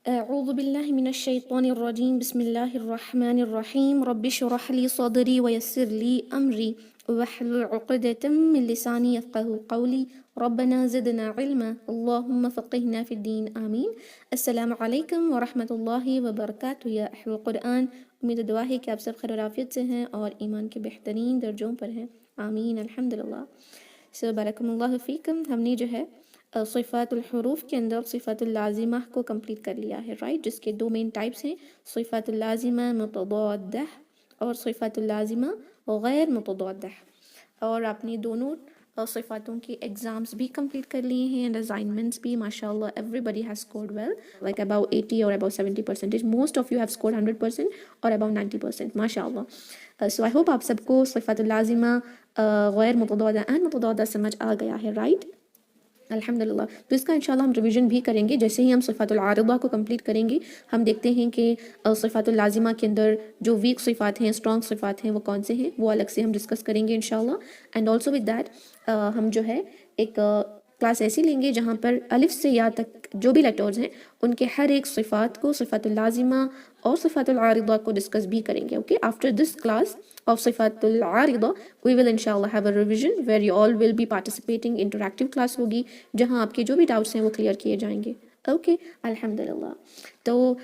أعوذ بالله من الشيطان الرجيم بسم الله الرحمن الرحيم رب اشرح لي صدري ويسر لي أمري واحلل عقدة من لساني يفقه قولي ربنا زدنا علما اللهم فقهنا في الدين آمين. السلام علیکم ورحمۃ اللہ وبرکاتہ یا اہل القرآن. امید دعا ہے کہ آپ سب خیر و عافیت سے ہیں اور ایمان کے بہترین درجوں پر ہیں. آمین الحمدللہ. بارکم اللہ فیکم. ہم نے جو ہے صفات الحروف کے اندر صفات اللازمہ کو کمپلیٹ کر لیا ہے، رائٹ، جس کے دو مین ٹائپس ہیں، صفات اللازمہ متضادہ اور صفات اللازمہ غیر متضادہ. اور آپ نے دونوں صفاتوں کے ایگزامس بھی کمپلیٹ کر لیے ہیں اینڈ اسائنمنٹس بھی. ماشاء اللہ everybody has scored well, like about 80 اور about 70%. Most of you have scored 100% اور اباؤ 90%. ماشاء اللہ. سو آئی ہوپ آپ سب کو صفات اللازمہ غیر متضادہ اینڈ متضادہ سمجھ آ گیا ہے، رائٹ. الحمدللہ. تو اس کا انشاءاللہ ہم ریویژن بھی کریں گے. جیسے ہی ہم صفات العارضہ کو کمپلیٹ کریں گے ہم دیکھتے ہیں کہ صفات اللازمہ کے اندر جو ویک صفات ہیں، اسٹرانگ صفات ہیں، وہ کون سے ہیں، وہ الگ سے ہم ڈسکس کریں گے انشاءاللہ. اینڈ آلسو ود دیٹ ہم جو ہے ایک کلاس ایسی لیں گے جہاں پر الف سے یا تک جو بھی لیٹرز ہیں ان کے ہر ایک صفات کو، صفات اللازمہ اور صفات العارضہ کو ڈسکس بھی کریں گے. Okay, after this class of صفات العارضہ we will inshallah have a revision where you all will be participating. interactive class ہوگی جہاں آپ کے جو بھی ڈاؤٹس ہیں وہ کلیئر کیے جائیں گے. اوکے الحمدللہ. تو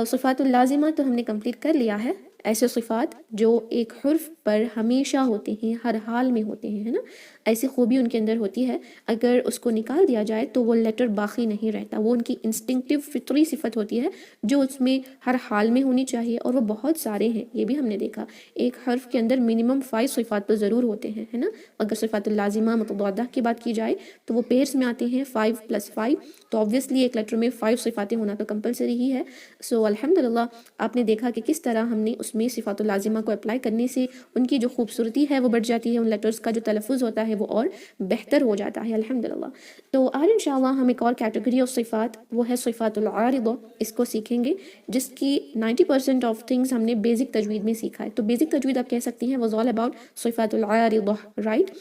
صفات اللازمہ تو ہم نے کمپلیٹ کر لیا ہے. ایسے صفات جو ایک حرف پر ہمیشہ ہوتے ہیں، ہر حال میں ہوتے ہیں، ہے نا. ایسی خوبی ان کے اندر ہوتی ہے، اگر اس کو نکال دیا جائے تو وہ لیٹر باقی نہیں رہتا. وہ ان کی انسٹنکٹیو فطری صفت ہوتی ہے جو اس میں ہر حال میں ہونی چاہیے، اور وہ بہت سارے ہیں. یہ بھی ہم نے دیکھا ایک حرف کے اندر منیمم 5 صفات تو ضرور ہوتے ہیں، ہے نا. اگر صفات اللازمہ متضادہ کی بات کی جائے تو وہ پیئرس میں آتے ہیں 5+5. تو آبویسلی ایک لیٹر میں 5 صفاتیں ہونا تو کمپلسری ہی ہے. سو الحمدللہ آپ نے دیکھا کہ کس طرح ہم نے اس میں صفات اللازمہ کو اپلائی کرنے سے ان کی جو خوبصورتی ہے وہ بڑھ جاتی ہے، ان لیٹرز کا جو تلفظ ہوتا ہے وہ اور بہتر ہو جاتا ہے الحمدللہ. تو آج انشاءاللہ ہم ایک اور کیٹیگری آف صفات، وہ ہے صفات العارضہ، اس کو سیکھیں گے جس کی 90% آف تھنگس ہم نے بیسک تجوید میں سیکھا ہے. تو بیسک تجوید آپ کہہ سکتی ہیں واز آل اباؤٹ صفات العارضہ، right.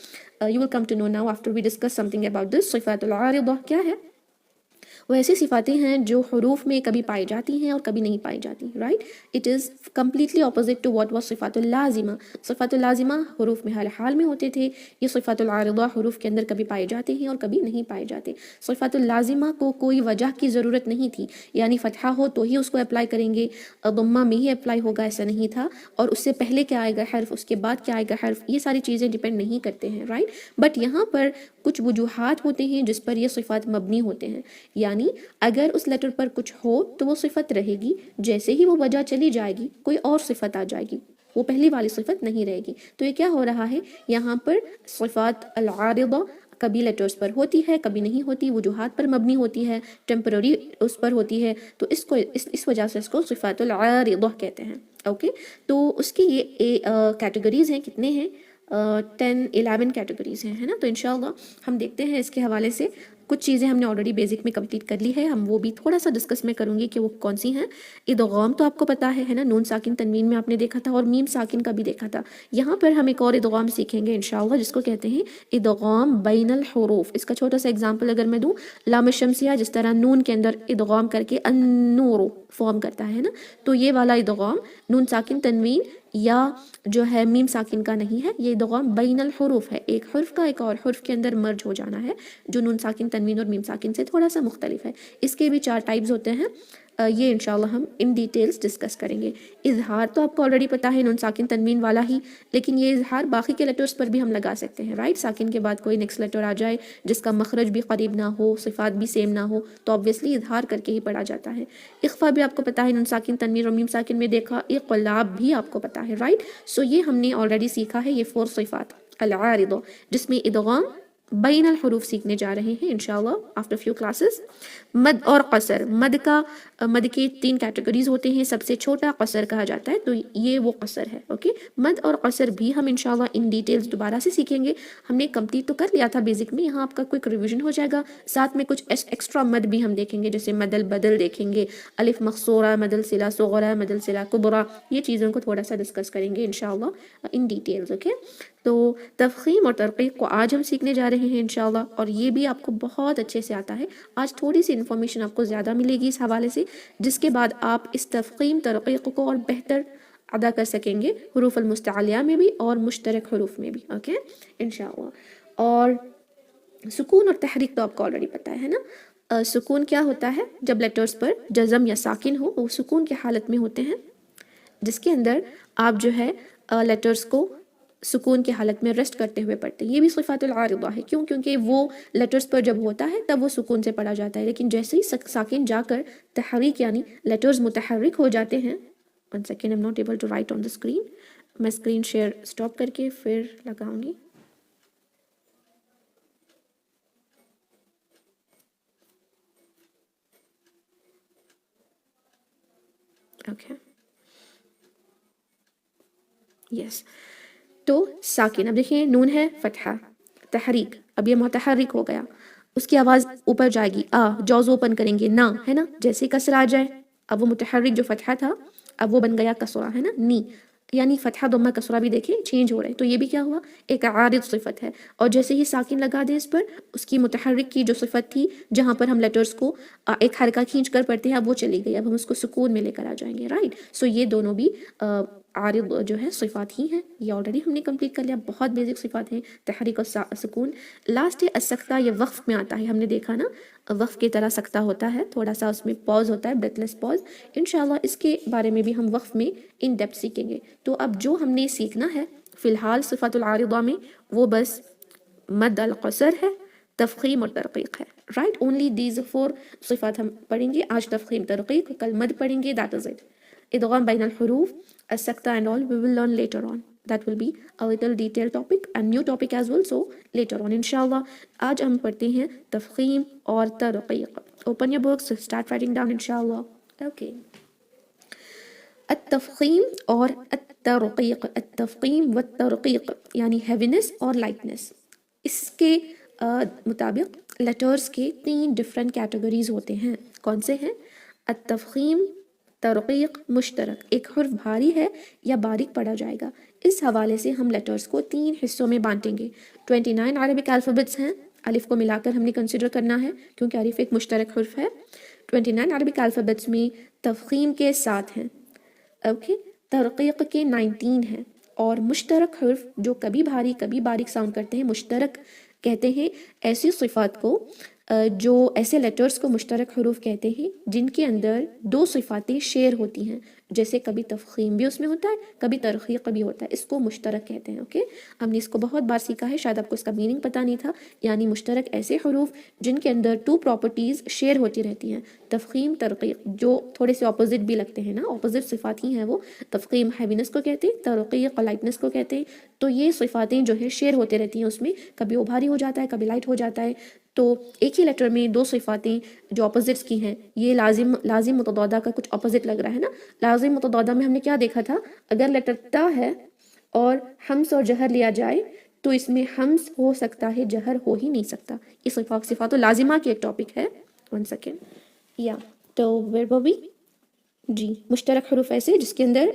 You will come to know now after we discuss something about this. صفات العارضہ کیا ہے؟ وہ ایسی صفاتیں ہیں جو حروف میں کبھی پائی جاتی ہیں اور کبھی نہیں پائی جاتی، right. It is completely opposite to what was صفات اللازمہ. صفات اللازمہ حروف میں ہر حال میں ہوتے تھے. یہ صفات العارضہ حروف کے اندر کبھی پائے جاتے ہیں اور کبھی نہیں پائے جاتے. صفات اللازمہ کو کوئی وجہ کی ضرورت نہیں تھی، یعنی فتحہ ہو تو ہی اس کو اپلائی کریں گے، ضمہ میں ہی اپلائی ہوگا، ایسا نہیں تھا. اور اس سے پہلے کیا آئے گا حرف، اس کے بعد کیا آئے گا حرف، یہ ساری چیزیں ڈیپینڈ نہیں کرتے ہیں، رائٹ. بٹ یہاں پر کچھ وجوہات ہوتے ہیں جس پر یہ صفات مبنی ہوتے ہیں. یعنی اگر اس لیٹر پر کچھ ہو تو وہ صفت رہے گی، جیسے ہی وہ وجہ چلی جائے گی کوئی اور صفت آ جائے گی، وہ پہلی والی صفت نہیں رہے گی. تو یہ کیا ہو رہا ہے یہاں پر، صفات العارضہ کبھی لیٹرز پر ہوتی ہے کبھی نہیں ہوتی، وجوہات پر مبنی ہوتی ہے، ٹیمپرری اس پر ہوتی ہے. تو اس وجہ سے اس کو صفات العارضہ کہتے ہیں. اوکے، تو اس کی یہ کیٹیگریز ہیں. کتنے ہیں؟ 10-11 کیٹیگریز ہیں، ہے نا. تو انشاءاللہ ہم دیکھتے ہیں اس کے حوالے سے. کچھ چیزیں ہم نے آلریڈی بیسک میں کمپلیٹ کر لی ہے، ہم وہ بھی تھوڑا سا ڈسکس میں کروں گی کہ وہ کون سی ہیں. ادغام تو آپ کو پتہ ہے نا، نون ساکن تنوین میں آپ نے دیکھا تھا اور میم ساکن کا بھی دیکھا تھا. یہاں پر ہم ایک اور ادغام سیکھیں گے انشاءاللہ جس کو کہتے ہیں ادغام بین الحروف. اس کا چھوٹا سا اگزامپل اگر میں دوں، لام الشمسیہ جس طرح نون کے اندر ادغام کر کے النور فارم کرتا ہے نا، تو یہ والا ادغام نون ساکن تنوین یا جو ہے میم ساکن کا نہیں ہے. یہ ادغام بین الحروف ہے، ایک حرف کا ایک اور حرف کے اندر مرج ہو جانا ہے، جو نون ساکن تنوین اور میم ساکن سے تھوڑا سا مختلف ہے. اس کے بھی 4 ٹائپس ہوتے ہیں. یہ انشاءاللہ ہم ان ڈیٹیلز ڈسکس کریں گے. اظہار تو آپ کو آلریڈی پتہ ہے نون ساکن تنوین والا ہی، لیکن یہ اظہار باقی کے لیٹرز پر بھی ہم لگا سکتے ہیں، رائٹ. ساکن کے بعد کوئی نیکسٹ لیٹر آ جائے جس کا مخرج بھی قریب نہ ہو، صفات بھی سیم نہ ہو، تو آبویسلی اظہار کر کے ہی پڑھا جاتا ہے. اخفا بھی آپ کو پتہ ہے نون ساکن تنوین اور میم ساکن میں دیکھا. اقلاب بھی آپ کو پتہ ہے، رائٹ. سو یہ ہم نے آلریڈی سیکھا ہے، یہ 4 صفات العارضہ، جس میں ادغام بین الحروف سیکھنے جا رہے ہیں انشاءاللہ آفٹر فیو کلاسز. مد اور قصر. مد کے 3 کیٹیگریز ہوتے ہیں. سب سے چھوٹا قصر کہا جاتا ہے، تو یہ وہ قصر ہے. اوکے، مد اور قصر بھی ہم انشاءاللہ ان ڈیٹیلز دوبارہ سے سیکھیں گے. ہم نے کمپلیٹ تو کر لیا تھا بیسک میں، یہاں آپ کا کوئی ریویژن ہو جائے گا. ساتھ میں کچھ ایکسٹرا مد بھی ہم دیکھیں گے، جیسے مد البدل دیکھیں گے، الف مقصورہ، مد الصلہ صغرا، مد الصلہ کبرا. یہ چیزوں کو تھوڑا سا ڈسکس کریں گے انشاءاللہ ان ڈیٹیلز. اوکے، تو تفخیم اور ترقیق کو آج ہم سیکھنے جا رہے ہیں انشاءاللہ، اور یہ بھی آپ کو بہت اچھے سے آتا ہے. آج تھوڑی سی انفارمیشن آپ کو زیادہ ملے گی اس حوالے سے، جس کے بعد آپ اس تفخیم ترقیق کو اور بہتر ادا کر سکیں گے حروف المستعلیہ میں بھی اور مشترک حروف میں بھی. اوکے انشاءاللہ. اور سکون اور تحریک تو آپ کو آلریڈی پتہ ہے نا. سکون کیا ہوتا ہے؟ جب لیٹرز پر جزم یا ساکن ہو، وہ سکون کی حالت میں ہوتے ہیں، جس کے اندر آپ جو ہے لیٹرز کو سکون کی حالت میں ریسٹ کرتے ہوئے پڑھتے ہیں. یہ بھی صفات العارضہ ہے. کیوں؟ کیونکہ وہ لیٹرز پر جب ہوتا ہے تب وہ سکون سے پڑھا جاتا ہے، لیکن جیسے ہی ساکن جا کر تحریک یعنی لیٹرز متحرک ہو جاتے ہیں. One second, I'm not able to write on the screen. میں اسکرین شیئر اسٹاپ کر کے پھر لگاؤں گی. Okay yes. تو ساکن، اب دیکھیں نون ہے فتحہ، تحریک، اب یہ متحرک ہو گیا، اس کی آواز اوپر جائے گی، جوز اوپن کریں گے، نا ہے نا. جیسے کسر آ جائے، اب وہ متحرک جو فتحہ تھا اب وہ بن گیا کسرہ، ہے نا، نی. یعنی فتحہ ضمہ کسرہ بھی دیکھیں چینج ہو رہے ہیں. تو یہ بھی کیا ہوا؟ ایک عارض صفت ہے. اور جیسے ہی ساکن لگا دیں اس پر، اس کی متحرک کی جو صفت تھی جہاں پر ہم لیٹرز کو ایک حرکہ کھینچ کر پڑھتے ہیں، اب وہ چلی گئی، اب ہم اس کو سکون میں لے کر آ جائیں گے. رائٹ. سو یہ دونوں بھی عارض جو ہے صفات ہی ہیں. یہ آلریڈی ہم نے کمپلیٹ کر لیا. بہت بیسک صفات ہیں تحریک اور سکون. لاسٹ ہے السکتہ، یہ وقف میں آتا ہے. ہم نے دیکھا نا وقف کی طرح سکتہ ہوتا ہے، تھوڑا سا اس میں پاز ہوتا ہے، بریتھ لیس پاز. انشاءاللہ اس کے بارے میں بھی ہم وقف میں ان ڈیپتھ سیکھیں گے. تو اب جو ہم نے سیکھنا ہے فی الحال صفات العارضہ میں، وہ بس مد القصر ہے، تفخیم اور ترقیق ہے. رائٹ. اونلی دیز 4 صفات ہم پڑھیں گے آج. تفخیم، ترقیق، کل مد پڑھیں گے. That is it. ادغام بین الحروف، السکتہ and all we will learn later on. That will be a little detailed topic and new topic as well. So later on inshallah. آج ہم پڑھتے ہیں تفخیم اور ترقیق. Open your books, start writing down inshallah. Okay. التفخیم اور الترقیق. التفخیم والترقیق یعنی heaviness اور lightness. اس کے مطابق لیٹرز کے 3 ڈفرینٹ کیٹیگریز ہوتے ہیں. کون سے ہیں؟ التفخیم، ترقیق، مشترک. ایک حرف بھاری ہے یا باریک پڑھا جائے گا. اس حوالے سے ہم لیٹرز کو 3 حصوں میں بانٹیں گے. 29 عربک الفابیٹس ہیں. الف کو ملا کر ہم نے کنسیڈر کرنا ہے کیونکہ الف ایک مشترک حرف ہے. 29 عربک الفابیٹس میں تفخیم کے 7 ہیں. اوکے. ترقیق کے 19 ہیں. اور مشترک حرف جو کبھی بھاری کبھی باریک ساؤنڈ کرتے ہیں، مشترک کہتے ہیں ایسی صفات کو، جو ایسے لیٹرز کو مشترک حروف کہتے ہیں جن کے اندر 2 صفاتیں شیئر ہوتی ہیں. جیسے کبھی تفخیم بھی اس میں ہوتا ہے، کبھی ترقیق بھی ہوتا ہے. اس کو مشترک کہتے ہیں. اوکے. ہم نے اس کو بہت بار سیکھا ہے، شاید آپ کو اس کا میننگ پتہ نہیں تھا. یعنی مشترک ایسے حروف جن کے اندر 2 پراپرٹیز شیئر ہوتی رہتی ہیں. تفخیم، ترقیق، جو تھوڑے سے اپوزٹ بھی لگتے ہیں نا، اپوزٹ صفات ہی ہیں وہ. تفخیم ہیوینس کو کہتے ہیں، ترقیق لائٹنس کو کہتے ہیں. تو یہ صفاتیں جو ہے شیئر ہوتے رہتی ہیں اس میں. کبھی وہ بھاری ہو جاتا ہے، کبھی لائٹ ہو جاتا ہے. تو ایک ہی لیٹر میں 2 صفاتیں جو اپوزٹس کی ہیں، یہ لازم متضادہ کا کچھ اپوزٹ لگ رہا ہے نا. لازم متضادہ میں ہم نے کیا دیکھا تھا؟ اگر لیٹر تا ہے اور ہمس اور جہر لیا جائے تو اس میں ہمس ہو سکتا ہے، جہر ہو ہی نہیں سکتا. یہ صفات لازمہ کی ایک ٹاپک ہے. 1 سیکنڈ یا تو ویربوی جی. مشترک حروف ایسے جس کے اندر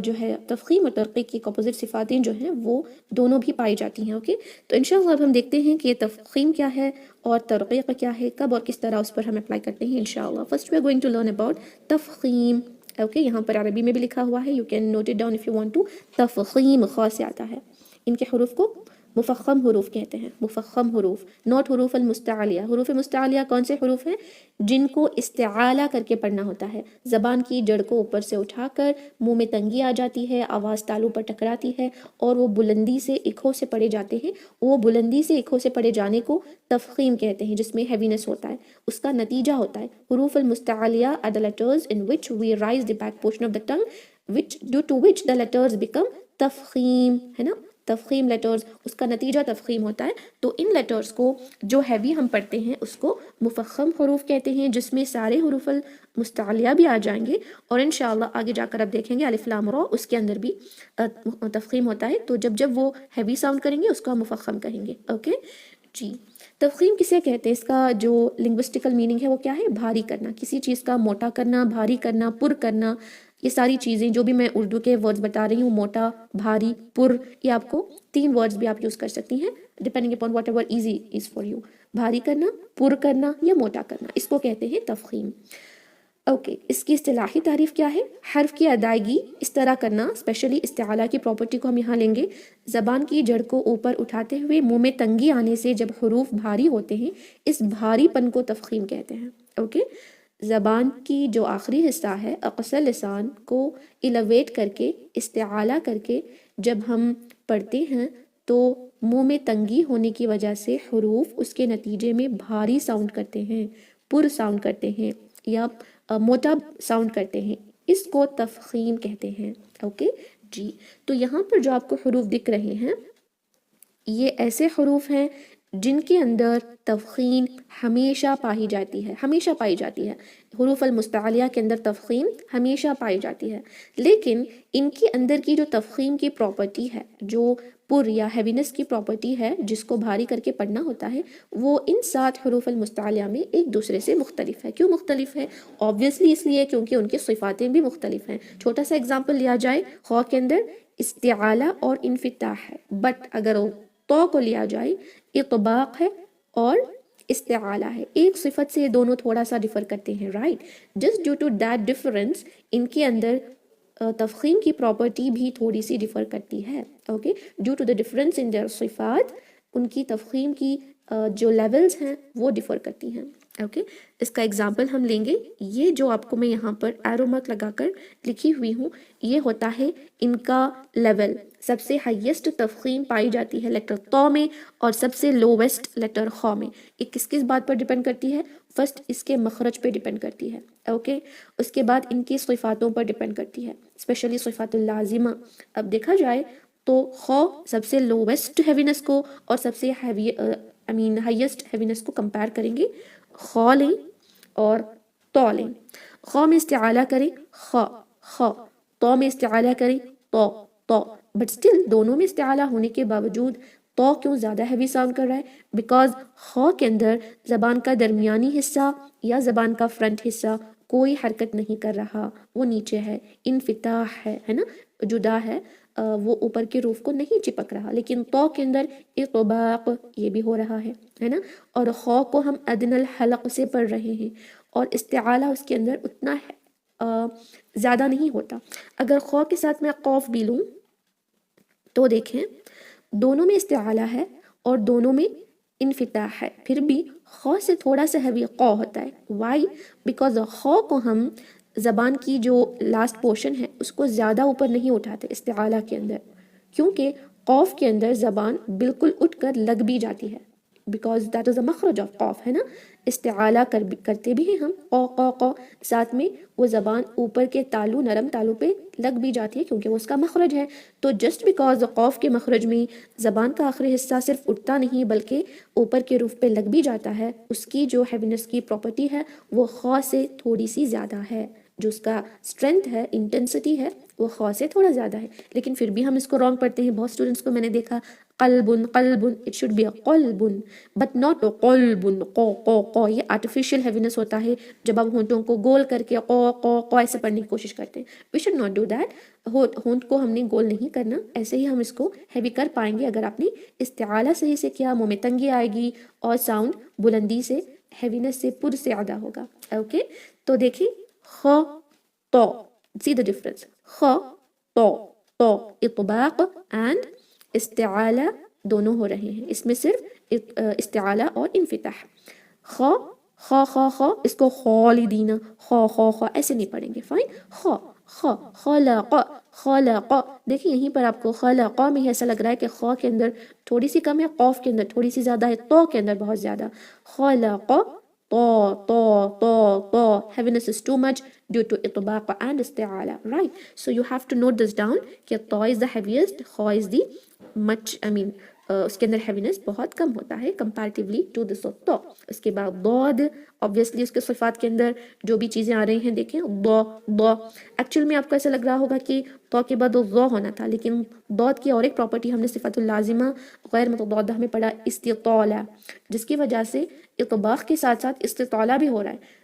جو ہے تفخیم اور ترقیق کی اپوزٹ صفاتیں جو ہیں وہ دونوں بھی پائی جاتی ہیں. اوکے. تو انشاءاللہ اب ہم دیکھتے ہیں کہ یہ تفخیم کیا ہے اور ترقیق کیا ہے، کب اور کس طرح اس پر ہم اپلائی کرتے ہیں انشاءاللہ. First we are going to learn about تفخیم. اوکے. یہاں پر عربی میں بھی لکھا ہوا ہے، you can note it down if you want to. تفخیم خاص سے آتا ہے. ان کے حروف کو مفخم حروف کہتے ہیں. مفخم حروف، نوٹ حروف المستعلیہ. حروف مستعلیہ کون سے حروف ہیں؟ جن کو استعالہ کر کے پڑھنا ہوتا ہے. زبان کی جڑ کو اوپر سے اٹھا کر منہ میں تنگی آ جاتی ہے، آواز تالو پر ٹکراتی ہے اور وہ بلندی سے اکھوں سے پڑھے جاتے ہیں. وہ بلندی سے اکھوں سے پڑھے جانے کو تفخیم کہتے ہیں، جس میں ہیوینس ہوتا ہے. اس کا نتیجہ ہوتا ہے حروف المستعلیہ are the letters in which we raise the back portion of the tongue, which due to which the letters become تفخیم. ہے نا، تفخیم لیٹرز، اس کا نتیجہ تفخیم ہوتا ہے. تو ان لیٹرز کو جو ہیوی ہم پڑھتے ہیں اس کو مفخم حروف کہتے ہیں، جس میں سارے حروف المستعلیہ بھی آ جائیں گے. اور انشاءاللہ آگے جا کر اب دیکھیں گے الف لام را، اس کے اندر بھی تفخیم ہوتا ہے. تو جب وہ ہیوی ساؤنڈ کریں گے اس کو ہم مفخم کہیں گے. اوکے جی. تفخیم کسے کہتے ہیں؟ اس کا جو لنگوسٹیکل میننگ ہے وہ کیا ہے؟ بھاری کرنا. کسی چیز کا موٹا کرنا، بھاری کرنا، پر کرنا. یہ ساری چیزیں جو بھی میں اردو کے ورڈز بتا رہی ہوں، موٹا، بھاری، پر، یہ آپ کو 3 ورڈز بھی آپ یوز کر سکتی ہیں depending upon what ever easy is for you. بھاری کرنا، پر کرنا یا موٹا کرنا، اس کو کہتے ہیں تفخیم. اوکے، اس کی اصطلاحی تعریف کیا ہے؟ حرف کی ادائیگی اس طرح کرنا، اسپیشلی استعالا کی پراپرٹی کو ہم یہاں لیں گے. زبان کی جڑ کو اوپر اٹھاتے ہوئے منہ میں تنگی آنے سے جب حروف بھاری ہوتے ہیں، اس بھاری پن کو تفخیم کہتے ہیں. اوکے، زبان کی جو آخری حصہ ہے اقصی لسان کو ایلیویٹ کر کے، استعالا کر کے جب ہم پڑھتے ہیں تو منہ میں تنگی ہونے کی وجہ سے حروف اس کے نتیجے میں بھاری ساؤنڈ کرتے ہیں، پر ساؤنڈ کرتے ہیں یا موٹا ساؤنڈ کرتے ہیں. اس کو تفخیم کہتے ہیں. اوکے جی، تو یہاں پر جو آپ کو حروف دکھ رہے ہیں یہ ایسے حروف ہیں جن کے اندر تفخیم ہمیشہ پائی جاتی ہے، ہمیشہ پائی جاتی ہے. حروف المستعلیہ کے اندر تفخیم ہمیشہ پائی جاتی ہے، لیکن ان کے اندر کی جو تفخیم کی پراپرٹی ہے، جو پر یا ہیوینس کی پراپرٹی ہے جس کو بھاری کر کے پڑھنا ہوتا ہے، وہ ان 7 حروف المستعلیہ میں ایک دوسرے سے مختلف ہے. کیوں مختلف ہے؟ آبویسلی اس لیے کیونکہ ان کی صفاتیں بھی مختلف ہیں. چھوٹا سا اگزامپل لیا جائے، خو کے اندر استعالہ اور انفتاح ہے، بٹ اگر تو کو لیا جائے اطباق ہے اور استعالہ ہے. ایک صفت سے یہ دونوں تھوڑا سا ڈیفر کرتے ہیں، right? Just due to that difference ان کے اندر تفخیم کی پراپرٹی بھی تھوڑی سی ڈیفر کرتی ہے. Okay, due to the difference in their صفات ان کی تفخیم کی جو لیولز ہیں وہ ڈیفر کرتی ہیں. اوکے، اس کا اگزامپل ہم لیں گے. یہ جو آپ کو میں یہاں پر ایرو مارک لگا کر لکھی ہوئی ہوں، یہ ہوتا ہے ان کا لیول. سب سے ہائیسٹ تفخیم پائی جاتی ہے لیٹر تو میں اور سب سے لوویسٹ لیٹر خو میں. یہ کس بات پر ڈیپینڈ کرتی ہے؟ فرسٹ اس کے مخرج پہ ڈیپینڈ کرتی ہے. اوکے، اس کے بعد ان کی صفاتوں پر ڈیپینڈ کرتی ہے، اسپیشلی صفات اللازمہ. اب دیکھا جائے تو خو سب سے لوویسٹ ہیوینس کو اور سب سے ہائیسٹ ہیوینس کو کمپیئر کریں گے. خو لیں اور تو لیں. خو میں استعالہ کریں خو خو، تو میں استعالہ کریں تو تو. بٹ سٹل دونوں میں استعالہ ہونے کے باوجود تو کیوں زیادہ ہیوی ساؤنڈ کر رہا ہے؟ بیکاز خو کے اندر زبان کا درمیانی حصہ یا زبان کا فرنٹ حصہ کوئی حرکت نہیں کر رہا، وہ نیچے ہے، انفتاح ہے نا، جدا ہے، وہ اوپر کے روف کو نہیں چپک رہا. لیکن تو کے اندر اطباق یہ بھی ہو رہا ہے نا، اور خو کو ہم ادنى الحلق سے پڑھ رہے ہیں اور استعالہ اس کے اندر اتنا زیادہ نہیں ہوتا. اگر خو کے ساتھ میں قوف بھی لوں تو دیکھیں دونوں میں استعالہ ہے اور دونوں میں انفتاح ہے، پھر بھی خو سے تھوڑا سا ہیوی قو ہوتا ہے. وائی؟ بیکاز خو کو ہم زبان کی جو لاسٹ پورشن ہے اس کو زیادہ اوپر نہیں اٹھاتے استعالہ کے اندر، کیونکہ قوف کے اندر زبان بالکل اٹھ کر لگ بھی جاتی ہے، بیکاز دیٹ از اے مخرج آف قوف، ہے نا. استعالہ کرتے بھی ہیں ہم قو قو قو، ساتھ میں وہ زبان اوپر کے تالو، نرم تالو پہ لگ بھی جاتی ہے کیونکہ وہ اس کا مخرج ہے. تو جسٹ بیکاز قوف کے مخرج میں زبان کا آخری حصہ صرف اٹھتا نہیں بلکہ اوپر کے روف پہ لگ بھی جاتا ہے، اس کی جو ہیوینس کی پراپرٹی ہے وہ خو سے تھوڑی سی زیادہ ہے. جو اس کا اسٹرینتھ ہے، انٹینسٹی ہے، وہ خو سے تھوڑا زیادہ ہے. لیکن پھر بھی ہم اس کو رانگ پڑھتے ہیں. بہت اسٹوڈنٹس کو میں نے دیکھا قلبن قلبن، اٹ شوڈ بی قلبن بٹ ناٹ قلبن، قو قو قو. یہ آرٹیفیشیل ہیوینس ہوتا ہے جب آپ ہونٹوں کو گول کر کے قو قو قو ایسے پڑھنے کی کوشش کرتے ہیں. We should not do that. ہونٹ کو ہم نے گول نہیں کرنا، ایسے ہی ہم اس کو ہیوی کر پائیں گے اگر آپ نے استعالہ صحیح سے کیا. منہ میں تنگی آئے گی اور ساؤنڈ بلندی سے، ہیوینس سے، پر سے ادا ہوگا. اوکے، تو دیکھیں خو تو، سی دا ڈفرنس. خو تو تو اطباق اینڈ استعالہ دونوں ہو رہے ہیں، اس میں صرف استعالہ اور انفتاح. خو خو خو خو، اس کو خالدین، خو خو خو ایسے نہیں پڑھیں گے. فائن. خو خو خلق خلق. دیکھیں یہیں پر آپ کو خلق میں ایسا لگ رہا ہے کہ خو کے اندر تھوڑی سی کم ہے، قوف کے اندر تھوڑی سی زیادہ ہے، تو کے اندر بہت زیادہ. خلق تو heaviness is too much due to اطباق and استعالہ. right, so you have to note this down کہ تو is the heaviest, خو is the much, اس کے اندر heaviness بہت کم ہوتا ہے comparatively to this of تو. اس کے بعد ضاد، obviously اس کے صفات کے اندر جو بھی چیزیں آ رہی ہیں دیکھیں ضا. ایکچوئل میں آپ کو ایسا لگ رہا ہوگا کہ تو کے بعد ضا ہونا تھا، لیکن ضاد کی اور ایک پراپرٹی ہم نے صفت اللازمہ غیر متضادہ میں پڑھا استطالہ، جس کی وجہ سے اطباق کے ساتھ ساتھ استطالہ بھی ہو رہا ہے.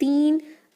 3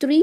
3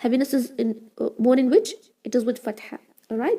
heaviness is in more in which it is with fatha, alright।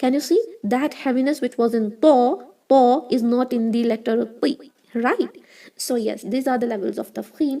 can you see that heaviness which was in to is not in the letter p, right? So yes, these are the levels of tafkhim।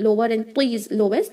lower and p is lowest,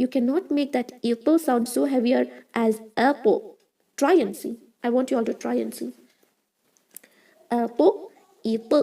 you cannot make that ito sound so heavier as apo. Try and see. I want you all to try and see. ito,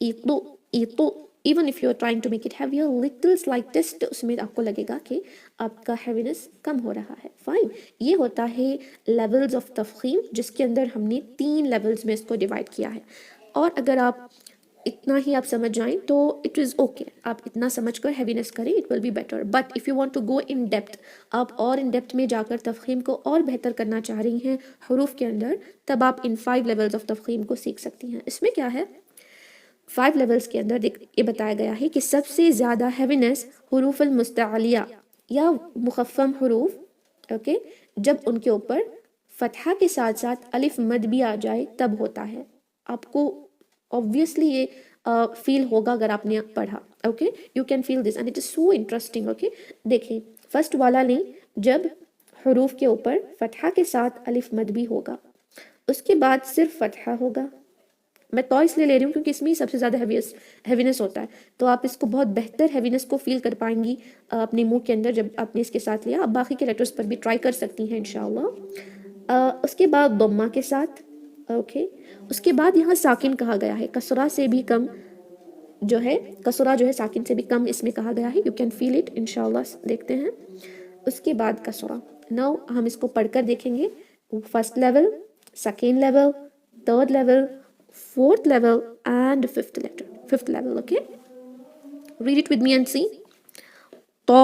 ito, even if you are trying to make it heavier little slightest اس میں آپ کو لگے گا کہ آپ کا heaviness کم ہو رہا ہے. فائن. یہ ہوتا ہے لیولز آف تفخیم جس کے اندر ہم نے 3 لیولز میں اس کو ڈیوائڈ کیا ہے. اور اگر آپ اتنا ہی آپ سمجھ جائیں تو اٹ از اوکے, آپ اتنا سمجھ کر ہیوینس کریں, it will be better. But if you want to go in depth, آپ اور ان ڈیپتھ میں جا کر تفخیم کو اور بہتر کرنا چاہ رہی ہیں حروف کے اندر, تب آپ ان 5 لیولز آف تفخیم کو سیکھ سکتی ہیں. اس میں کیا ہے 5 لیولز کے اندر یہ بتایا گیا ہے کہ سب سے زیادہ ہیوینس حروف المستعلیہ یا مخفم حروف, اوکے, جب ان کے اوپر فتحہ کے ساتھ ساتھ الف مد بھی آ جائے تب ہوتا ہے. آپ کو obviously یہ فیل ہوگا اگر آپ نے پڑھا. Okay, you can feel this and it is so interesting. Okay, دیکھیں فرسٹ والا لیں, جب حروف کے اوپر فتحہ کے ساتھ الف مد بھی ہوگا, اس کے بعد صرف فتحہ ہوگا. میں تو اس لیے لے رہی ہوں کیونکہ اس میں ہی سب سے زیادہ ہیوینس ہوتا ہے, تو آپ اس کو بہت بہتر ہیوینس کو فیل کر پائیں گی اپنے منہ کے اندر جب آپ نے اس کے ساتھ لیا. آپ باقی کے لیٹرز پر بھی ٹرائی کر سکتی ہیں انشاءاللہ. اس کے بعد ضمہ کے ساتھ, اوکے, اس کے بعد یہاں ساکن کہا گیا ہے, کسرہ سے بھی کم جو ہے, کسرہ جو ہے ساکن سے بھی کم اس میں کہا گیا ہے. یو کین فیل اٹ انشاءاللہ. دیکھتے ہیں اس کے بعد کسرہ. ناؤ ہم اس کو پڑھ کر دیکھیں گے. First level, second level, third level, fourth level and fifth level. Okay, read it with me and see. تو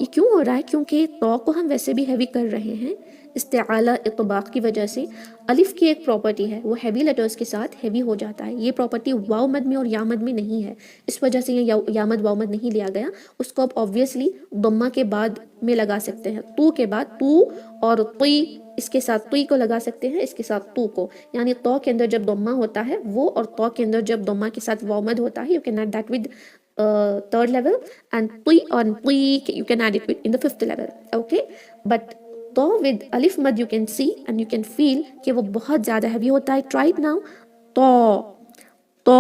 یہ کیوں ہو رہا ہے؟ کیونکہ تو کو ہم ویسے بھی ہیوی کر رہے ہیں استعالہ اطباق کی وجہ سے. الف کی ایک پراپرٹی ہے, وہ ہیوی لیٹرز کے ساتھ ہیوی ہو جاتا ہے. یہ پراپرٹی واو مد میں اور یا مد میں نہیں ہے, اس وجہ سے یہ یا مد واو مد نہیں لیا گیا. اس کو آپ آبویسلی ضمہ کے بعد میں لگا سکتے ہیں, تو کے بعد تو, اور طی اس کے ساتھ طی کو لگا سکتے ہیں, اس کے ساتھ تو کو. یعنی تو کے اندر جب ضمہ ہوتا ہے وہ, اور تو کے اندر جب ضمہ کے ساتھ واو مد ہوتا ہے, you can add that with third level, and طی on طی you can add it in the fifth level. okay, but تو with alif mad you can see and you can feel کہ وہ بہت زیادہ heavy ہوتا ہے. try it now. تو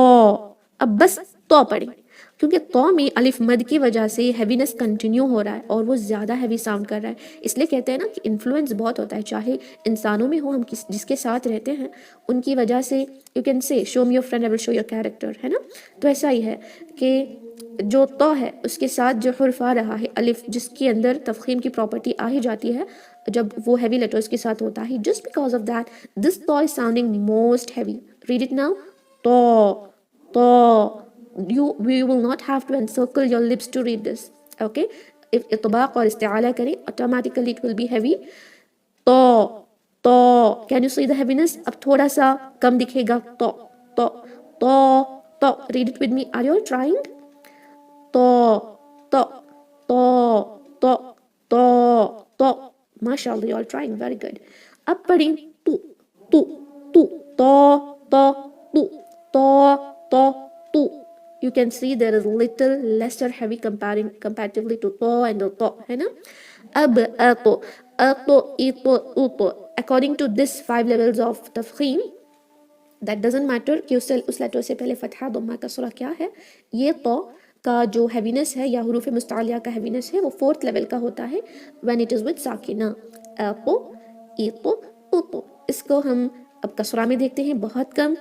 اب بس تو پڑھیں, کیونکہ تو میں الف مد کی وجہ سے ہیوینس کنٹینیو ہو رہا ہے اور وہ زیادہ ہیوی ساؤنڈ کر رہا ہے. اس لیے کہتے ہیں نا کہ انفلوئنس بہت ہوتا ہے, چاہے انسانوں میں ہو, ہم جس کے ساتھ رہتے ہیں ان کی وجہ سے. You can say show me your friend I will show your character, ہے نا. تو ایسا ہی ہے کہ جو تو ہے اس کے ساتھ جو حرف آ رہا ہے الف, جس کے اندر تفخیم کی پراپرٹی آ ہی جاتی ہے جب وہ ہیوی لیٹرز کے ساتھ ہوتا ہے. Just because of that this تو is sounding most heavy. Read it now. تو we will not have to encircle your lips to read this. okay, if اطباق اور استعالہ کریں automatically it will be heavy. تو can you see the heaviness؟ اب تھوڑا سا کم دکھے گا. تو read it with me. are you all trying؟ تو ماشاء اللہ you all trying, very good. اب پڑھیں تو. You can see there is little lesser heavy comparatively to to and to, ہے نا. اب تو according to this 5 levels of تفخیم, that doesn't matter کہ اس لیٹر سے پہلے فتحہ ضمہ کسرہ کیا ہے. یہ تو کا جو ہیوینس ہے یا حروف مستعلیہ کا ہیوینس ہے وہ 4th لیول کا ہوتا ہے when it is with ساکنہ. تو اس کو ہم اب کسرہ میں دیکھتے ہیں, بہت کم.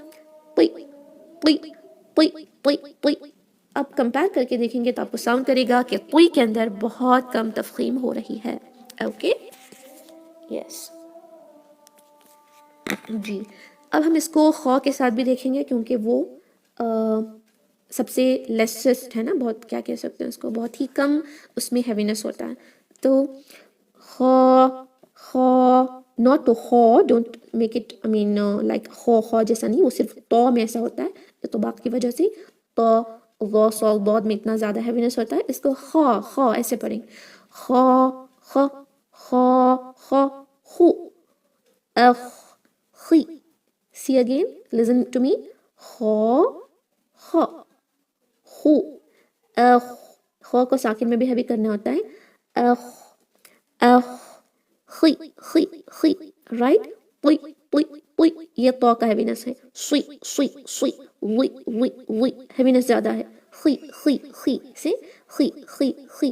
اب کمپیئر کر کے دیکھیں گے تو آپ کو ساؤنڈ کرے گا کہ طی کے اندر بہت کم تفخیم ہو رہی ہے. اوکے, یس جی. اب ہم اس کو خو کے ساتھ بھی دیکھیں گے کیونکہ وہ سب سے لیسسٹ ہے نا, بہت کیا کہہ سکتے ہیں اس کو, بہت ہی کم اس میں ہیوینس ہوتا ہے. تو خو not to خو, don't make it I mean like خو جیسا نہیں, وہ صرف تو میں ایسا ہوتا ہے اطباق کی وجہ سے. تو غو صاد ضاد میں اتنا زیادہ ہیوینس ہوتا ہے. اس کو خو ایسے پڑھیں, خو خو خی. see again, listen to me. خو خو کو ساکن میں بھی ہیوی کرنا ہوتا ہے. خی رائٹ. یہ تو کا ہیوینس ہے. سوئی ہیوینس زیادہ ہے. خی سے خی.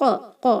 q।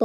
ط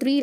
3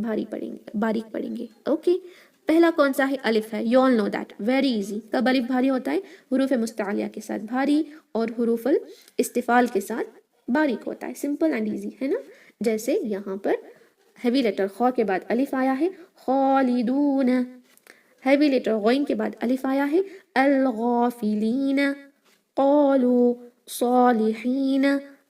بھاری پڑھیں گے، باریک پڑھیں گے. اوکے پہلا کون سا ہے؟ الف ہے. You all know that, very easy. کب الف بھاری ہوتا ہے؟ حروف مستعلیہ کے ساتھ بھاری اور حروف الاستفال کے ساتھ باریک ہوتا ہے. سمپل اینڈ ایزی ہے نا. جیسے یہاں پر ہیوی لیٹر خو کے بعد الف آیا ہے خالدون، ہیوی لیٹر غین کے بعد الف آیا ہے الغافلین، قالوا صالحین،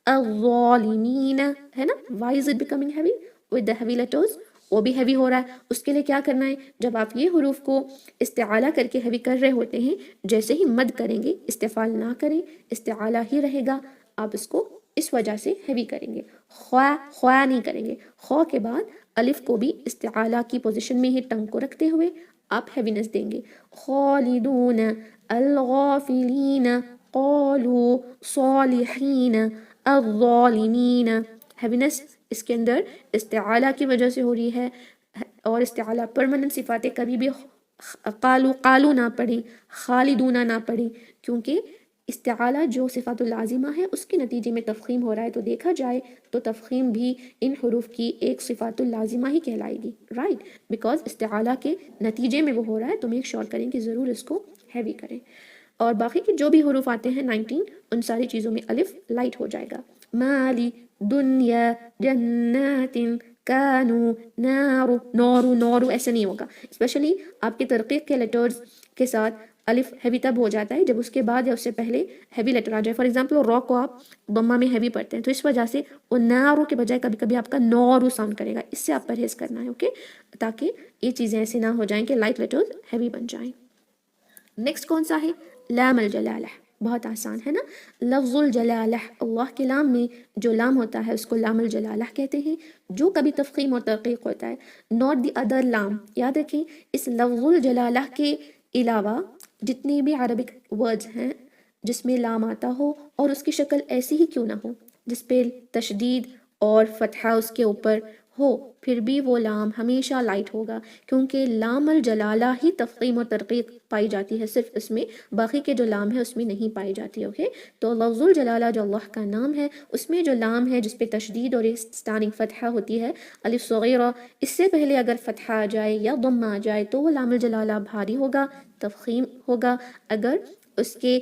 الظالمین، ہے نا. why is it becoming heavy with the heavy letters؟ وہ بھی ہیوی ہو رہا ہے. اس کے لیے کیا کرنا ہے؟ جب آپ یہ حروف کو استعالہ کر کے ہیوی کر رہے ہوتے ہیں، جیسے ہی مد کریں گے استفال نہ کریں، استعالہ ہی رہے گا، آپ اس کو اس وجہ سے ہیوی کریں گے. خوا خوا نہیں کریں گے. خو کے بعد الف کو بھی استعالہ کی پوزیشن میں ہی ٹنگ کو رکھتے ہوئے آپ ہیوینس دیں گے. خالدون، الغافلین، قالوا صالحین، الظالمین. ہیوینس اس کے اندر استعالہ کی وجہ سے ہو رہی ہے، اور استعالہ پرماننٹ صفات کبھی بھی قالو نہ پڑھیں، خالدون نہ پڑھیں، کیونکہ استعالہ جو صفات اللازمہ ہے اس کے نتیجے میں تفخیم ہو رہا ہے. تو دیکھا جائے تو تفخیم بھی ان حروف کی ایک صفات اللازمہ ہی کہلائے گی، رائٹ، بیکاز استعالہ کے نتیجے میں وہ ہو رہا ہے. تو میک شور کریں کہ ضرور اس کو ہیوی کریں. اور باقی کے جو بھی حروف آتے ہیں 19 ان ساری چیزوں میں الف لائٹ ہو جائے گا. مالی، دنیا، جنات، کانو، نارو، نورو، نورو ایسے نہیں ہوگا. اسپیشلی آپ کے ترقیق کے لیٹرز کے ساتھ الف ہیوی تب ہو جاتا ہے جب اس کے بعد یا اس سے پہلے ہیوی لیٹر آ جائے. فار ایگزامپل رو کو آپ ضمہ میں ہیوی پڑھتے ہیں، تو اس وجہ سے وہ نارو کے بجائے کبھی کبھی آپ کا نورو ساؤنڈ کرے گا. اس سے آپ پرہیز کرنا ہے، اوکے، تاکہ یہ چیزیں ایسے نہ ہو جائیں کہ لائٹ لیٹرز ہیوی بن جائیں. نیکسٹ کون سا ہے؟ لام الجلالہ. بہت آسان ہے نا. لفظ الجلالہ، اللہ کے لام میں جو لام ہوتا ہے اس کو لام الجلالہ کہتے ہیں، جو کبھی تفخیم اور ترقیق ہوتا ہے، ناٹ دی ادر لام. یاد رکھیں اس لفظ الجلالہ کے علاوہ جتنے بھی عربک ورڈز ہیں جس میں لام آتا ہو اور اس کی شکل ایسی ہی کیوں نہ ہو جس پہ تشدید اور فتحہ اس کے اوپر ہو، پھر بھی وہ لام ہمیشہ لائٹ ہوگا، کیونکہ لام الجلالہ ہی تفخیم و ترقیق پائی جاتی ہے، صرف اس میں باقی کے جو لام ہے اس میں نہیں پائی جاتی. اوکے تو لفظ الجلالہ جو اللہ کا نام ہے اس میں جو لام ہے جس پہ تشدید اور اسٹارٹنگ فتحہ ہوتی ہے الف صغیرہ، اس سے پہلے اگر فتحہ آ جائے یا ضم آ جائے تو وہ لام الجلالہ بھاری ہوگا، تفخیم ہوگا. اگر اس کے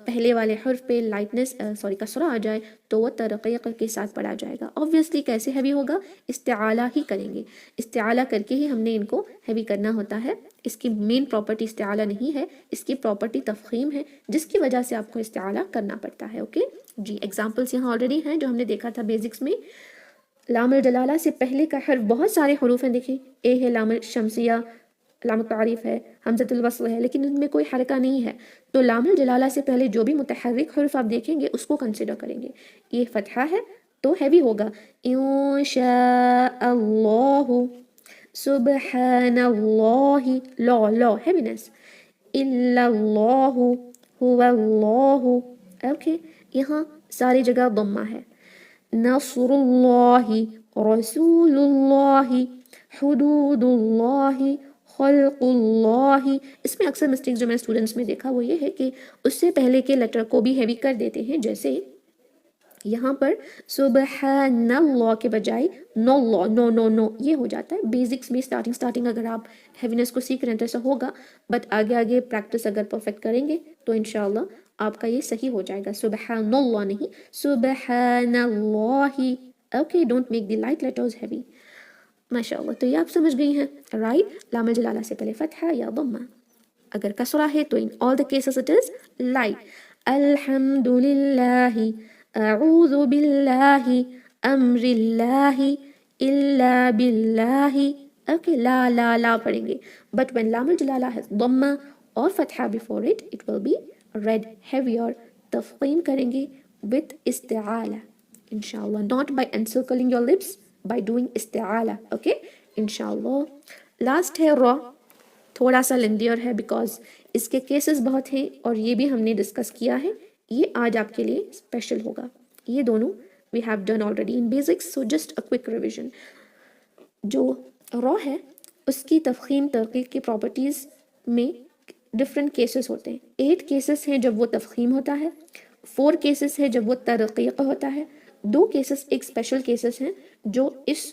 پہلے والے حرف پہ لائٹنس کسرہ آ جائے تو وہ ترقیق کے ساتھ پڑھا جائے گا. آبویسلی کیسے ہیوی ہوگا؟ استعالہ ہی کریں گے، استعالہ کر کے ہی ہم نے ان کو ہیوی کرنا ہوتا ہے. اس کی مین پراپرٹی استعالہ نہیں ہے، اس کی پراپرٹی تفخیم ہے، جس کی وجہ سے آپ کو استعالہ کرنا پڑتا ہے. اوکے جی، ایگزامپلس یہاں آلریڈی ہیں جو ہم نے دیکھا تھا بیزکس میں. لام الجلالہ سے پہلے کا حرف بہت سارے حروف ہیں، دیکھیں اے ہے، لام الشمسیہ، لام التعریف ہے، حمزۃ الوصل ہے، لیکن ان میں کوئی حرکہ نہیں ہے. تو لام الجلالہ سے پہلے جو بھی متحرک حرف آپ دیکھیں گے اس کو کنسیڈر کریں گے. یہ فتحہ ہے تو ہیوی ہوگا. انشاء اللہ، سبحان اللہ، لو ہیوینس، الا اللہ، هو اللہ. اوکے یہاں ساری جگہ ضمہ ہے. نصر اللہ، رسول اللہ، حدود اللہ، خلق اللہ. اس میں اکثر مسٹیکس جو میں اسٹوڈنٹس میں دیکھا وہ یہ ہے کہ اس سے پہلے کے لیٹر کو بھی ہیوی کر دیتے ہیں. جیسے یہاں پر سبحان اللہ کے بجائے نو اللہ، نو نو نو یہ ہو جاتا ہے. بیزکس میں اسٹارٹنگ اگر آپ ہیوینس کو سیکھ رہے ہیں تو ایسا ہوگا، بٹ آگے پریکٹس اگر پرفیکٹ کریں گے تو انشاءاللہ آپ کا یہ صحیح ہو جائے گا. سبحان اللہ نہیں، سبحان اللہ. Okay don't make the light letters heavy. ماشاء اللہ، تو یہ آپ سمجھ گئی ہیں، رائٹ. لام الجلالہ سے پہلے فتحہ یا ضمہ. اگر کسرہ ہے تو ان all the cases it is light. الحمد للہ، اعوذ باللہ، امر اللہ، الا باللہ. اوکے لا پڑھیں گے. بٹ when لام الجلالہ has ضمہ اور فتحہ before it, it will be read heavier. تفخیم کریں گے with استعالہ انشاءاللہ, not by encircling your lips, by doing استعالہ. اوکے انشاءاللہ. لاسٹ ہے را، تھوڑا سا لینڈیئر ہے بیکاز اس کے کیسز بہت ہیں اور یہ بھی ہم نے ڈسکس کیا ہے. یہ آج آپ کے لیے اسپیشل ہوگا. یہ دونوں we have done already in basics, so just a quick revision. جو را ہے اس کی تفخیم ترقیق کی پراپرٹیز میں ڈفرینٹ کیسز ہوتے ہیں. 8 کیسز ہیں جب وہ تفخیم ہوتا ہے، 4 کیسز ہے جب وہ ترقیق ہوتا ہے، 2 کیسز ایک اسپیشل کیسز ہیں جو اس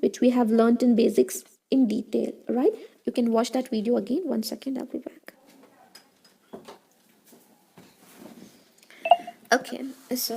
which we have learnt in basics in detail, right? You can watch that video again. 1 second, I'll be back. Okay, so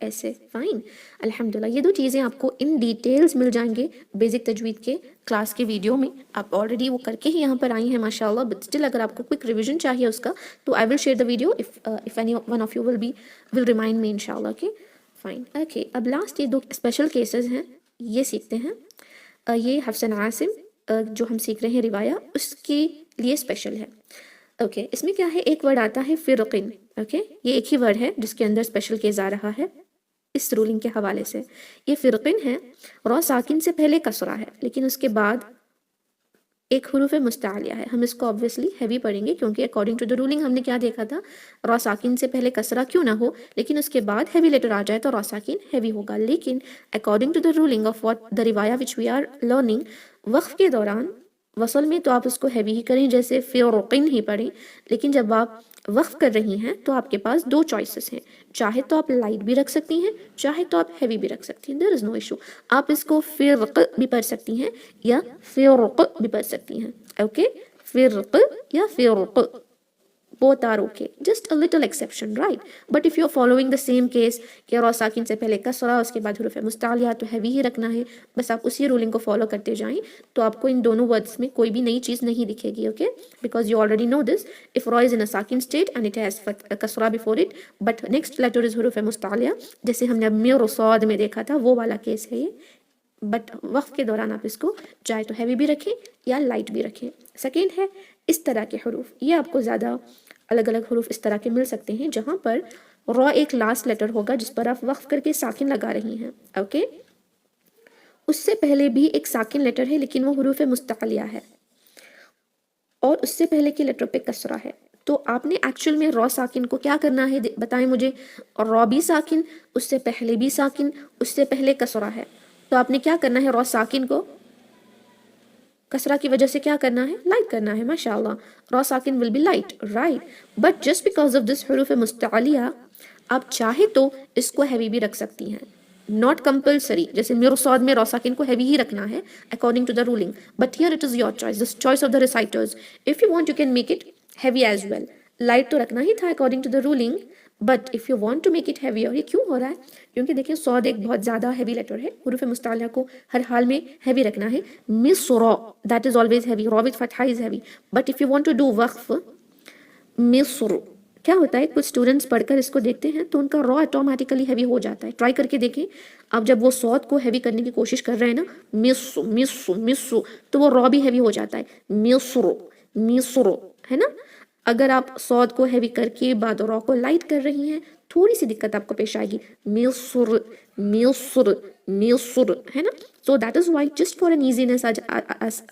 ایسے. فائن. الحمدللہ یہ دو چیزیں آپ کو ان ڈیٹیلز مل جائیں گے بیسک تجوید کے کلاس کے ویڈیو میں. آپ آلریڈی وہ کر کے ہی یہاں پر آئی ہیں ماشاء اللہ, بٹ اسٹل اگر آپ کو کوئک ریویژن چاہیے اس کا تو I will share the video if any one of you will remind me ان شاء اللہ. Okay fine. اوکے اب لاسٹ یہ دو اسپیشل کیسز ہیں, یہ سیکھتے ہیں. یہ حفص عاصم جو ہم سیکھ رہے ہیں روایہ, اس کے لیے اسپیشل ہے. اوکے اس میں کیا ہے, ایک ورڈ آتا ہے فرقن. اوکے یہ ایک ہی ورڈ ہے جس کے اندر اسپیشل کیس آ رہا ہے اس رولنگ کے حوالے سے. یہ فرقن ہے, را ساکن سے پہلے کسرہ ہے لیکن اس کے بعد ایک حروف مستعلیہ ہے. ہم اس کو obviously ہیوی پڑھیں گے کیونکہ اکارڈنگ ٹو دا رولنگ ہم نے کیا دیکھا تھا, را ساکن سے پہلے کسرہ کیوں نہ ہو لیکن اس کے بعد ہیوی لیٹر آ جائے تو را ساکن ہیوی ہوگا. لیکن according to the ruling of what the روایہ وچ وی آر لرننگ, وقف کے دوران وصل میں تو آپ اس کو ہیوی ہی کریں جیسے فرقن ہی پڑھیں, لیکن جب آپ وقف کر رہی ہیں تو آپ کے پاس دو چوائسز ہیں, چاہے تو آپ لائٹ بھی رکھ سکتی ہیں, چاہے تو آپ ہیوی بھی رکھ سکتی ہیں. دیر از نو ایشو. آپ اس کو فرق بھی پڑھ سکتی ہیں یا فرق بھی پڑھ سکتی ہیں. اوکے فرق یا فرق, both are okay, just a little exception, right? But if you're following the same case کہ را ساکن سے پہلے کسرہ اس کے بعد حروف مستعلیہ تو ہیوی ہی رکھنا ہے, بس آپ اسی رولنگ کو فالو کرتے جائیں تو آپ کو ان دونوں ورڈز میں کوئی بھی نئی چیز نہیں دکھے گی. Okay because you already know this, if ra is in a sakin state and it has kasra before it but next letter is حروف مستعلیہ, جیسے ہم نے مرصاد میں دیکھا تھا وہ والا کیس ہے یہ. بٹ وقف کے دوران آپ اس کو چاہے تو ہیوی بھی رکھیں یا لائٹ بھی رکھیں. سیکنڈ ہے اس طرح کے حروف, یہ آپ کو زیادہ الگ الگ حروف اس طرح کے مل سکتے ہیں جہاں پر را ایک لاسٹ لیٹر ہوگا جس پر آپ وقف کر کے ساکن لگا رہی ہیں. اوکے اس سے پہلے بھی ایک ساکن لیٹر ہے لیکن وہ حروف مستعلیہ ہے اور اس سے پہلے کے لیٹر پہ کسرہ ہے. تو آپ نے ایکچوئل میں را ساکن کو کیا کرنا ہے بتائیں مجھے. اور را بھی ساکن, اس سے پہلے بھی ساکن, اس سے پہلے کسرہ ہے, تو آپ نے کیا کرنا ہے, را ساکن کو کسرہ کی وجہ سے کیا کرنا ہے, لائٹ کرنا ہے. ماشاء اللہ را ساکن will be light, right. But just because of this حروف مستعلیہ آپ چاہے تو اس کو ہیوی بھی رکھ سکتی ہیں, ناٹ کمپلسری. جیسے مرصاد میں را ساکن کو ہیوی ہی رکھنا ہے according to the ruling, but here it is your choice, this choice of the reciters. If you want you can make it heavy as well. Light تو رکھنا ہی تھا according to the ruling, but if you want to make it heavy, اور یہ کیوں ہو رہا ہے کیونکہ دیکھیں صاد ایک بہت زیادہ ہیوی لیٹر ہے, حروف مستعلیہ کو ہر حال میں ہیوی رکھنا ہے. مصر دیٹ از آلویز ہیوی, را وتھ فتحہ is heavy, but if you want to do وقف مصر, کیا ہوتا ہے کچھ اسٹوڈنٹس پڑھ کر اس کو دیکھتے ہیں تو ان کا را آٹومیٹیکلی ہیوی ہو جاتا ہے. ٹرائی کر کے دیکھیں آپ, جب وہ صاد کو ہیوی کرنے کی کوشش کر رہے ہیں نا, مصر مصر مصر, تو وہ را بھی ہیوی ہو جاتا ہے, مصر مصر, ہے نا. اگر آپ صاد کو ہیوی کر کے بعد را کو لائٹ کر رہی ہیں تھوڑی سی دقت آپ کو پیش آئے گی, مصر مصر مصر, ہے نا. So that is why just for an easiness,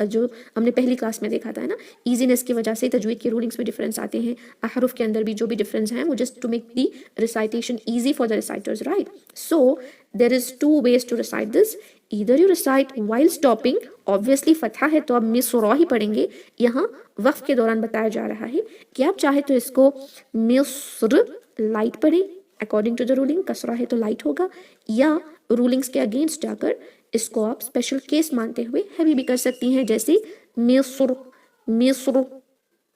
جو ہم نے پہلی کلاس میں دیکھا تھا نا, ایزینس کی وجہ سے تجوید کے رولنگس میں ڈفرینس آتے ہیں, احرف کے اندر بھی جو بھی ڈفرینس ہیں وہ just to make the recitation easy for the reciters, right. So there is two ways to recite this. either you recite while stopping, obviously فتحہ ہے تو آپ مصر ہی پڑھیں گے. یہاں وقف کے دوران بتایا جا رہا ہے کہ آپ چاہے تو اس کو مصر لائٹ پڑھیں اکارڈنگ ٹو دا رولنگ, کسرہ ہے تو لائٹ ہوگا, یا رولنگس کے اگینسٹ جا کر اس کو آپ اسپیشل کیس مانتے ہوئے ہیوی بھی کر سکتی ہیں جیسے مصر مصر.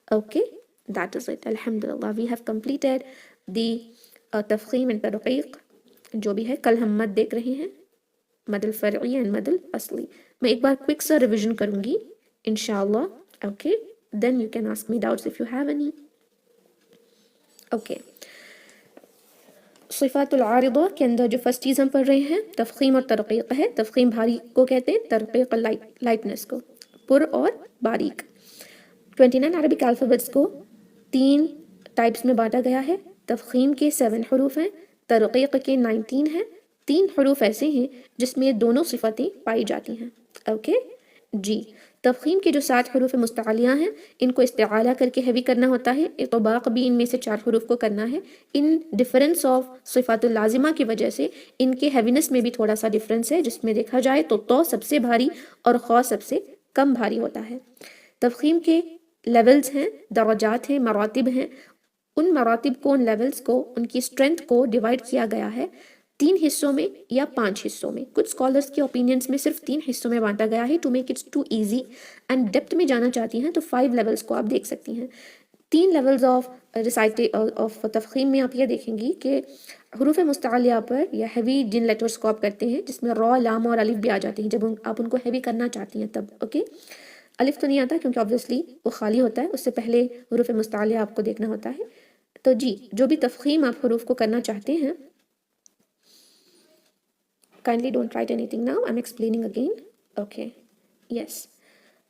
Okay that is it. الحمدللہ وی ہیو کمپلیٹیڈ دی تفخیم اینڈ ترقیق جو بھی ہے. کل ہم مد دیکھ رہے ہیں, مد الفرعی اینڈ مد الاصلی. میں ایک بار کوئک سا ریویژن کروں گی انشاءاللہ. Okay then you can ask me doubts if you have any. Okay صفات العارضہ کے اندر جو فرسٹ چیز ہم پڑھ رہے ہیں تفخیم اور ترقیق ہے. تفخیم بھاری کو کہتے ہیں, ترقیق لائٹنس کو, پر اور باریک. 29 عربک الفابیٹس کو 3 ٹائپس میں بانٹا گیا ہے. تفخیم کے 7 حروف ہیں, ترقیق کے 19 ہیں. 3 حروف ایسے ہیں جس میں دونوں صفتیں پائی جاتی ہیں. اوکے جی. تفخیم کے جو 7 حروف مستعلیہ ہیں ان کو استعالہ کر کے ہیوی کرنا ہوتا ہے. اطباق بھی ان میں سے 4 حروف کو کرنا ہے. ان ڈفرینس آف صفات اللازمہ کی وجہ سے ان کے ہیوینس میں بھی تھوڑا سا ڈفرینس ہے, جس میں دیکھا جائے تو سب سے بھاری اور خا سب سے کم بھاری ہوتا ہے. تفخیم کے لیولز ہیں, درجات ہیں, مراتب ہیں. ان مراتب کو, ان لیولز کو, ان کی اسٹرینتھ کو ڈیوائڈ کیا گیا ہے 3 حصوں میں یا 5 حصوں میں. کچھ اسکالرس کے اوپینینس میں صرف 3 حصوں میں بانٹا گیا ہے to make it too easy, and depth میں جانا چاہتی ہیں تو 5 لیولز کو آپ دیکھ سکتی ہیں. 3 لیولز آف تفخیم میں آپ یہ دیکھیں گی کہ حروف مستعلیہ پر یا ہیوی جن لیٹرز کو آپ کرتے ہیں جس میں را، لام اور الف بھی آ جاتے ہیں، جب آپ ان کو ہیوی کرنا چاہتی ہیں تب. اوکے، الف تو نہیں آتا کیونکہ آبویسلی وہ خالی ہوتا ہے، اس سے پہلے حروف مستعلیہ آپ کو دیکھنا ہوتا ہے. تو جی، جو بھی تفخیم آپ حروف کو کرنا چاہتے ہیں، kindly don't write anything now, I'm explaining again. Okay, yes.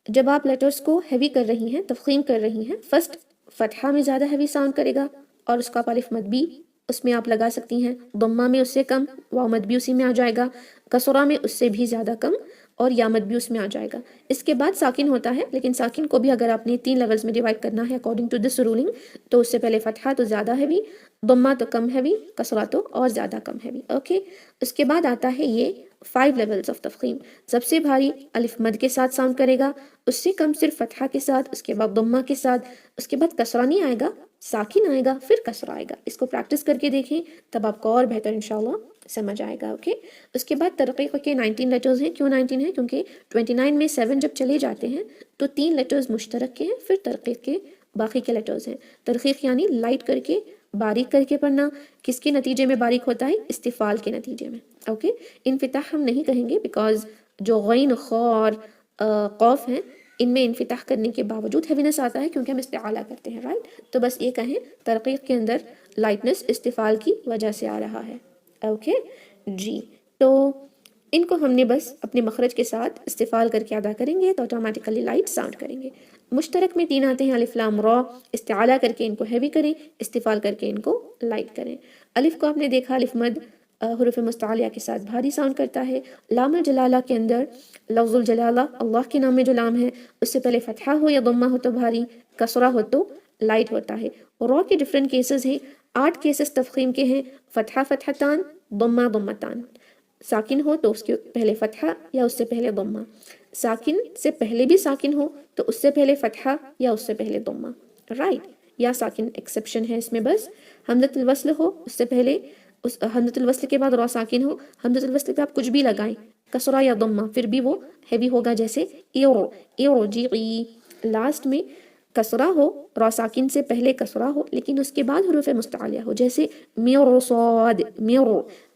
جب آپ لیٹرز کو ہیوی کر رہی ہیں، تفخیم کر رہی ہیں، فرسٹ فتحہ میں زیادہ ہیوی ساؤنڈ کرے گا اور اس کا الف مد بھی اس میں آپ لگا سکتی ہیں، ضمہ میں اس سے کم، واو مد بھی اسی میں آ جائے گا، کسرہ میں اس سے بھی زیادہ کم، اور یا مد بھی اس میں آ جائے گا. اس کے بعد ساکن ہوتا ہے، لیکن ساکن کو بھی اگر آپ نے 3 لیولز میں ڈیوائڈ کرنا ہے اکارڈنگ ٹو دس رولنگ، تو اس سے پہلے فتحہ تو زیادہ ہیوی، ضمہ تو کم ہیوی، کسرہ تو اور زیادہ کم ہیوی. اوکے، اس کے بعد آتا ہے یہ 5 لیولز آف تفخیم. سب سے بھاری الف مد کے ساتھ ساؤنڈ کرے گا، اس سے کم صرف فتحہ کے ساتھ، اس کے بعد ضمہ کے ساتھ، اس کے بعد کسرہ نہیں آئے گا، ساکن آئے گا، پھر کسرہ آئے گا. اس کو پریکٹس کر کے دیکھیں، تب آپ کو اور بہتر انشاءاللہ سمجھ آئے گا. اوکے، اس کے بعد ترقیق کے 19 لیٹرز ہیں. کیوں 19 ہیں؟ کیونکہ 29 میں 7 جب چلے جاتے ہیں تو 3 لیٹرز مشترک کے ہیں، پھر ترقیق کے باقی کے لیٹرز ہیں. ترقیق یعنی لائٹ کر کے، باریک کر کے پڑھنا. کس کے نتیجے میں باریک ہوتا ہے؟ استفال کے نتیجے میں. اوکے، انفتاح ہم نہیں کہیں گے بیکاز جو غین، خا اور قوف ہیں، ان میں انفتاح کرنے کے باوجود ہیوینس آتا ہے کیونکہ ہم استعالیٰ کرتے ہیں، رائٹ. تو بس یہ کہیں ترقیق کے اندر لائٹنس استفال کی وجہ سے آ رہا ہے. اوکے جی، تو ان کو ہم نے بس اپنے مخرج کے ساتھ استفال کر کے ادا کریں گے تو آٹومیٹیکلی لائٹ ساؤنڈ کریں گے. مشترک میں 3 آتے ہیں، الف لام را. استعالیٰ کر کے ان کو ہیوی کریں، استفال کر کے ان کو لائٹ کریں. الف کو آپ نے دیکھا الف مد حروف مستعلیہ کے ساتھ بھاری ساؤنڈ کرتا ہے. لام الجلالہ کے اندر لفظ الجلالہ، اللہ کے نام میں جو لام ہے، اس سے پہلے فتحہ ہو یا ضمہ ہو تو بھاری، کسرہ ہو تو لائٹ ہوتا ہے. را کے ڈفرینٹ کیسز ہیں، 8 کیسز تفخیم کے ہیں. فتحہ فتحتان، ضمہ ضمتان. ساکن ہو تو اس کے پہلے فتحہ یا اس سے پہلے ضمہ، ساکن سے پہلے بھی ساکن ہو تو اس سے پہلے فتحہ یا اس سے پہلے ضمہ، رائٹ. یا ساکن ایکسیپشن ہے اس میں، بس حمزۃ الوصل ہو اس سے پہلے، اس حمزۃ الوصل کے بعد را ساکن ہو، حمزۃ الوصل پہ آپ کچھ بھی لگائیں، کسرہ یا ضمہ، پھر بھی وہ ہیوی ہوگا. جیسے ایرجعی، لاسٹ میں کسرہ ہو، را ساکن سے پہلے کسرہ ہو لیکن اس کے بعد حروف مستعلیہ ہو. جیسے مرصاد،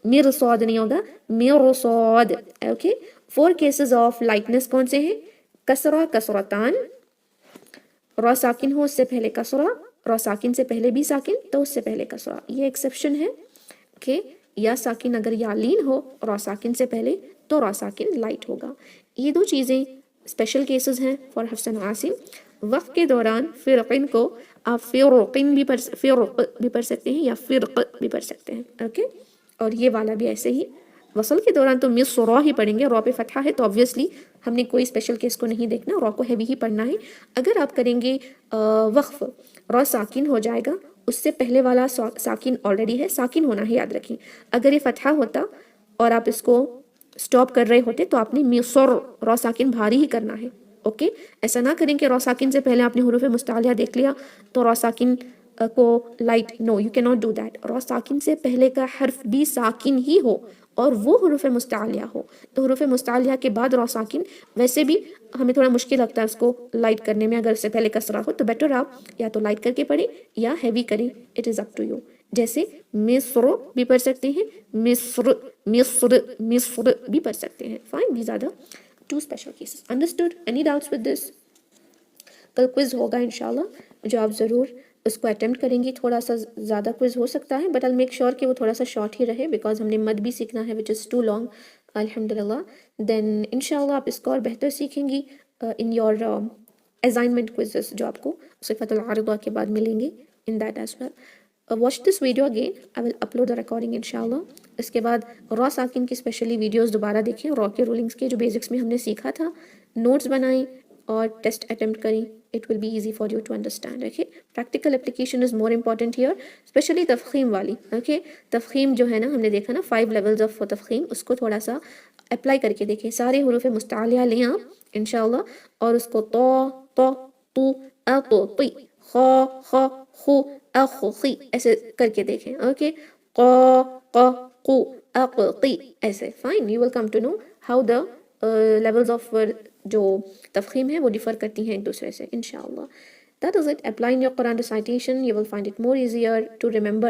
مرصاد نہیں ہوگا، مرصاد. اوکے، 4 کیسز آف لائٹنس کون سے ہیں؟ کسرہ، کسرتان، را ساکن ہو اس سے پہلے کسرہ، را ساکن سے پہلے بھی ساکن تو اس سے پہلے کسرہ، یہ ایکسیپشن ہے. کہ یا ساکن اگر یا لین ہو را ساکن سے پہلے تو را ساکن لائٹ ہوگا. یہ 2 چیزیں اسپیشل کیسز ہیں فار حفص و عاصم. وقت کے دوران فرقن کو آپ فرقن بھی پڑھ سکتے ہیں یا فرق بھی پڑھ سکتے ہیں. اوکے، اور یہ والا بھی ایسے ہی. وصل کے دوران تو مصر ہی پڑھیں گے، را پہ فتحہ ہے تو آبویسلی ہم نے کوئی اسپیشل کیس کو نہیں دیکھنا، را کو ہیوی ہی پڑھنا ہے. اگر آپ کریں گے وقف، را ساکن ہو جائے گا، اس سے پہلے والا ساکن آلریڈی ہے، ساکن ہونا ہے یاد رکھیں. اگر یہ فتحہ ہوتا اور آپ اس کو سٹاپ کر رہے ہوتے تو آپ نے مصر، را ساکن بھاری ہی کرنا ہے. اوکے، ایسا نہ کریں کہ را ساکن سے پہلے آپ نے حروف مستعلیہ دیکھ لیا تو را ساکن کو light, no you can not do that. را ساکن سے پہلے کا حرف بھی ساکن ہی ہو اور وہ حروف مستعلیہ ہو تو حروف مستعلیہ کے بعد را ساکن. ویسے بھی ہمیں تھوڑا مشکل لگتا ہے اس کو لائٹ کرنے میں، اگر اس سے پہلے کسرہ ہو تو بیٹر آپ یا تو لائٹ کر کے پڑھیں یا ہیوی کریں، it is up to you. جیسے مصر بھی پڑھ سکتے ہیں، مصر، مصر، مصر بھی پڑھ سکتے ہیں. Fine, these are the 2 special cases. Understood? Any doubts with this? کل کوئز ہوگا انشاءاللہ جو آپ ضرور اس کو اٹیمپٹ کریں گی. تھوڑا سا زیادہ کوئز ہو سکتا ہے بٹ آئی میک شیور کہ وہ تھوڑا سا شارٹ ہی رہے بیکاز ہم نے مد بھی سیکھنا ہے وچ از ٹو لانگ الحمدللہ. دین انشاءاللہ آپ اس کو اور بہتر سیکھیں گی ان یور اسائنمنٹ کوئزز جو آپ کو صفت العارضہ کے بعد ملیں گے in that as well. Watch this video again, I will upload the recording انشاءاللہ. اس کے بعد را ساکن کی اسپیشلی ویڈیوز دوبارہ دیکھیں، را کے رولنگس کے جو بیسکس میں ہم نے سیکھا تھا، نوٹس بنائیں اور ٹیسٹ اٹیمپٹ کریں. It will be easy for you to understand. Okay, practical application is more important here, especially تفخیم والی. اوکے، تفخیم جو ہے نا، ہم نے دیکھا نا 5 لیولز آف تفخیم، اس کو تھوڑا سا اپلائی کر کے دیکھیں. سارے حروف مستعلیہ لیں آپ انشاءاللہ اور اس کو تو تو تو طی، خا خا خو اخ خی ایسے کر کے دیکھیں. اوکے، قا قا قو اق قی ایسے. Fine, you will come to know how the levels of جو تفخیم ہے وہ ڈیفر کرتی ہیں ایک دوسرے سے انشاءاللہ. That is it. Applying your Quran to citation, you will find it more easier to remember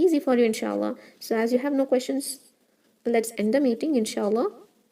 easy for you inshallah. So as you have no questions, let's end the meeting inshallah.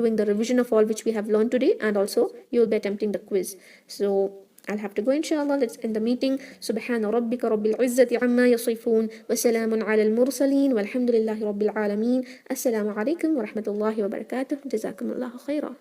doing the revision of all which we have learned today and also you will be attempting the quiz. So I'll have to go inshallah. Let's end the meeting. Subhana rabbika rabbil izzati amma yasifun wa salamun ala al-mursalin walhamdulillahi rabbil alamin. Assalamu alaikum wa rahmatullahi wa barakatuh. Jazakumullahu khairan.